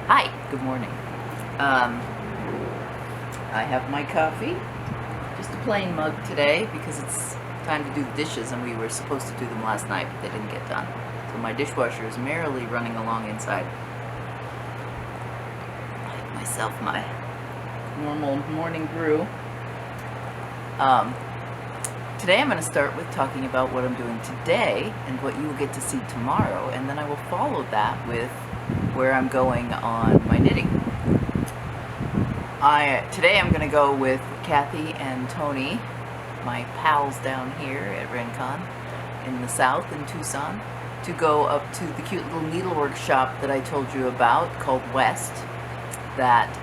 Hi, good morning. I have my coffee, just a plain mug today because it's time to do the dishes and we were supposed to do them last night but they didn't get done. So my dishwasher is merrily running along inside. I have myself my normal morning brew. Today I'm going to start with talking about what I'm doing today and what you will get to see tomorrow, and then I will follow that with where I'm going on my knitting. Today I'm going to go with Kathy and Tony, my pals down here at Rincon in the south in Tucson, to go up to the cute little needlework shop that I told you about called West, that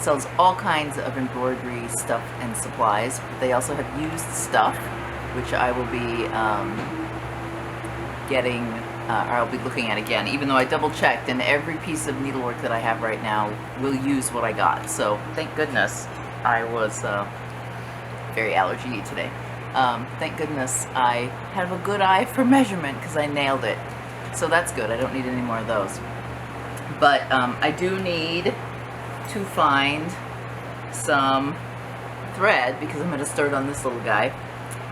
sells all kinds of embroidery stuff and supplies. They also have used stuff, which I will be getting, or I'll be looking at again, even though I double checked and every piece of needlework that I have right now will use what I got. So thank goodness I was very allergy today. Thank goodness I have a good eye for measurement because I nailed it. So that's good. I don't need any more of those. But I do need to find some thread because I'm going to start on this little guy.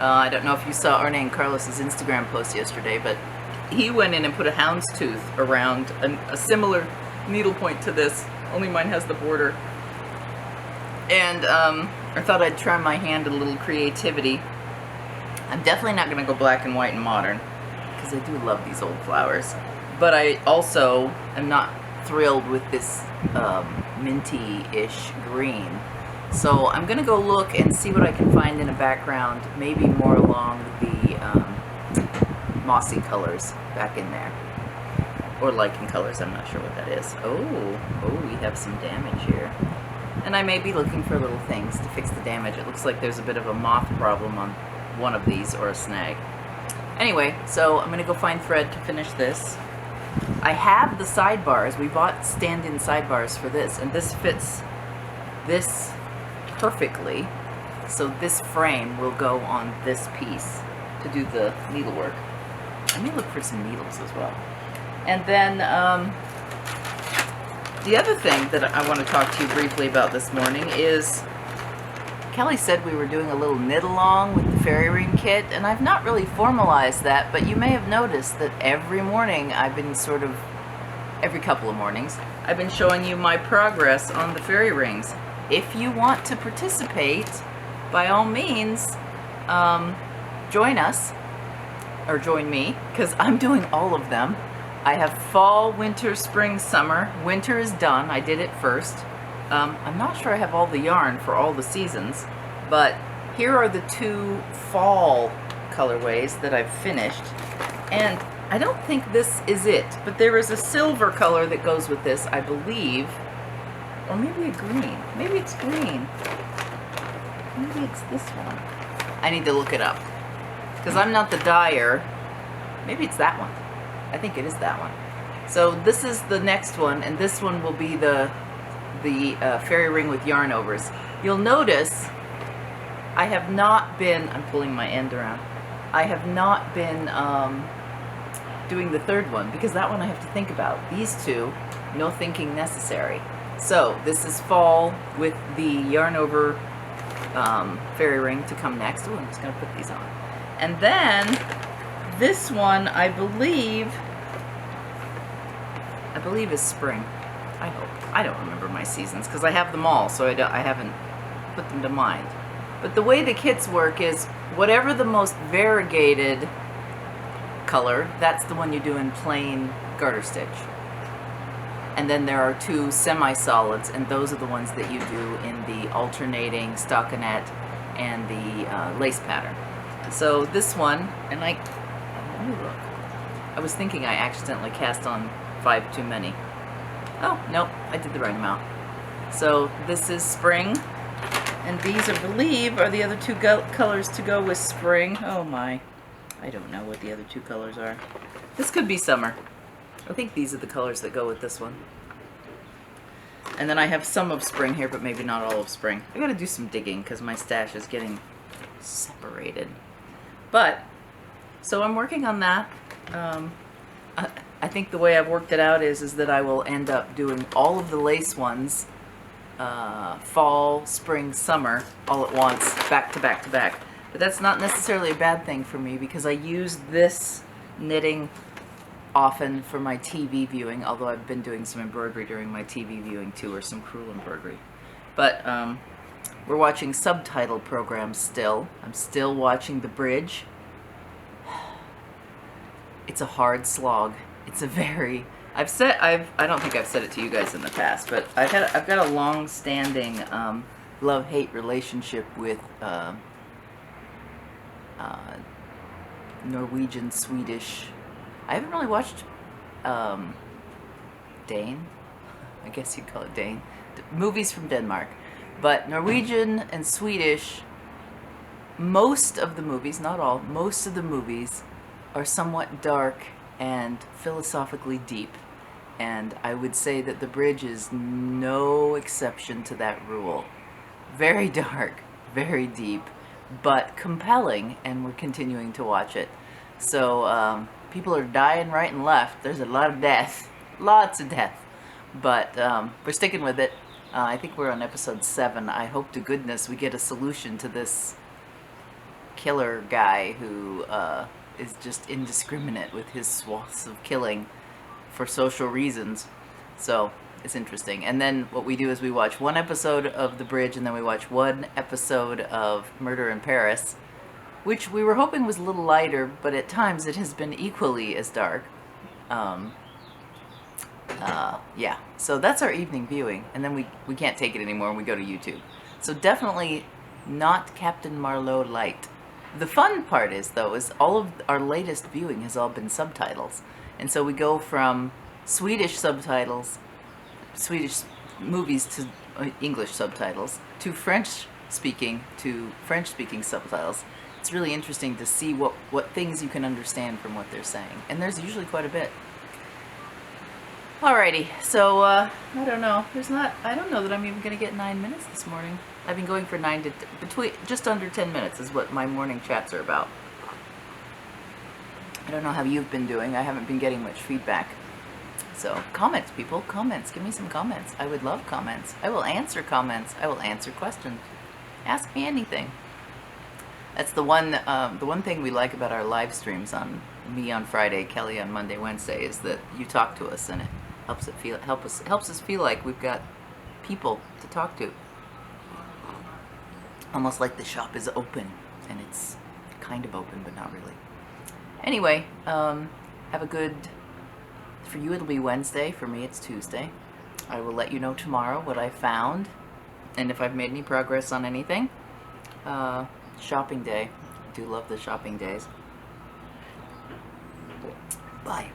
I don't know if you saw Arne and Carlos's Instagram post yesterday, but he went in and put a houndstooth around a similar needlepoint to this, only mine has the border. And I thought I'd try my hand at a little creativity. I'm definitely not going to go black and white and modern because I do love these old flowers. But I also am not thrilled with this minty-ish green. So I'm going to go look and see what I can find in a background, maybe more along the mossy colors back in there. Or lichen colors, I'm not sure what that is. Oh, we have some damage here. And I may be looking for little things to fix the damage. It looks like there's a bit of a moth problem on one of these, or a snag. Anyway, so I'm going to go find thread to finish this. I have the sidebars. We bought stand-in sidebars for this, and this fits this perfectly. So this frame will go on this piece to do the needlework. Let me look for some needles as well. And then the other thing that I want to talk to you briefly about this morning is Kelly said we were doing a little knit along with the fairy ring kit, and I've not really formalized that, but you may have noticed that every morning I've been every couple of mornings, I've been showing you my progress on the fairy rings. If you want to participate, by all means, join us, or join me, because I'm doing all of them. I have fall, winter, spring, summer. Winter is done. I did it first. I'm not sure I have all the yarn for all the seasons, but here are the two fall colorways that I've finished, and I don't think this is it, but there is a silver color that goes with this, I believe, or maybe a green. Maybe it's green. Maybe it's this one. I need to look it up, because I'm not the dyer. Maybe it's that one. I think it is that one. So this is the next one, and this one will be the fairy ring with yarn overs. You'll notice I have not been, I'm pulling my end around, I have not been doing the third one because that one I have to think about. These two, no thinking necessary. So this is fall with the yarn over fairy ring to come next. Oh, I'm just going to put these on. And then this one I believe is spring. I hope. I don't remember my seasons because I have them all, so I haven't put them to mind. But the way the kits work is whatever the most variegated color, that's the one you do in plain garter stitch. And then there are two semi-solids, and those are the ones that you do in the alternating stockinette and the lace pattern. So this one, and let me look. I was thinking I accidentally cast on 5 too many. Oh, nope, I did the right amount. So this is spring, and these, I believe, are the other two colors to go with spring. Oh my, I don't know what the other two colors are. This could be summer. I think these are the colors that go with this one. And then I have some of spring here, but maybe not all of spring. I gotta do some digging because my stash is getting separated. But, so I'm working on that. I think the way I've worked it out is that I will end up doing all of the lace ones, fall, spring, summer, all at once, back to back to back. But that's not necessarily a bad thing for me because I use this knitting often for my TV viewing, although I've been doing some embroidery during my TV viewing too, or some crewel embroidery. But we're watching subtitle programs still. I'm still watching The Bridge. It's a hard slog. It's a very... I don't think I've said it to you guys in the past, but I've got a long-standing love-hate relationship with Norwegian, Swedish. I haven't really watched Dane. I guess you'd call it Dane. Movies from Denmark. But Norwegian and Swedish, most of the movies, not all, most of the movies are somewhat dark and philosophically deep. And I would say that The Bridge is no exception to that rule. Very dark, very deep, but compelling, and we're continuing to watch it. So people are dying right and left. There's a lot of death, lots of death, but we're sticking with it. I think we're on episode 7. I hope to goodness we get a solution to this killer guy who is just indiscriminate with his swaths of killing for social reasons. So it's interesting. And then what we do is we watch one episode of The Bridge, and then we watch one episode of Murder in Paris, which we were hoping was a little lighter, but at times it has been equally as dark. Yeah, so that's our evening viewing, and then we can't take it anymore and we go to YouTube. So definitely not Captain Marlowe light. The fun part is, though, is all of our latest viewing has all been subtitles. And so we go from Swedish subtitles, Swedish movies to English subtitles, to French-speaking subtitles. It's really interesting to see what things you can understand from what they're saying. And there's usually quite a bit. Alrighty, so I don't know. I don't know that I'm even going to get 9 minutes this morning. I've been going for just under 10 minutes is what my morning chats are about. I don't know how you've been doing. I haven't been getting much feedback. So comments, people, comments. Give me some comments. I would love comments. I will answer comments. I will answer questions. Ask me anything. That's the one thing we like about our live streams, on me on Friday, Kelly on Monday, Wednesday, is that you talk to us, and it helps us feel like we've got people to talk to. Almost like the shop is open, and it's kind of open, but not really. Anyway, have a good... For you it'll be Wednesday, for me it's Tuesday. I will let you know tomorrow what I found, and if I've made any progress on anything. Shopping day. I do love the shopping days. Bye.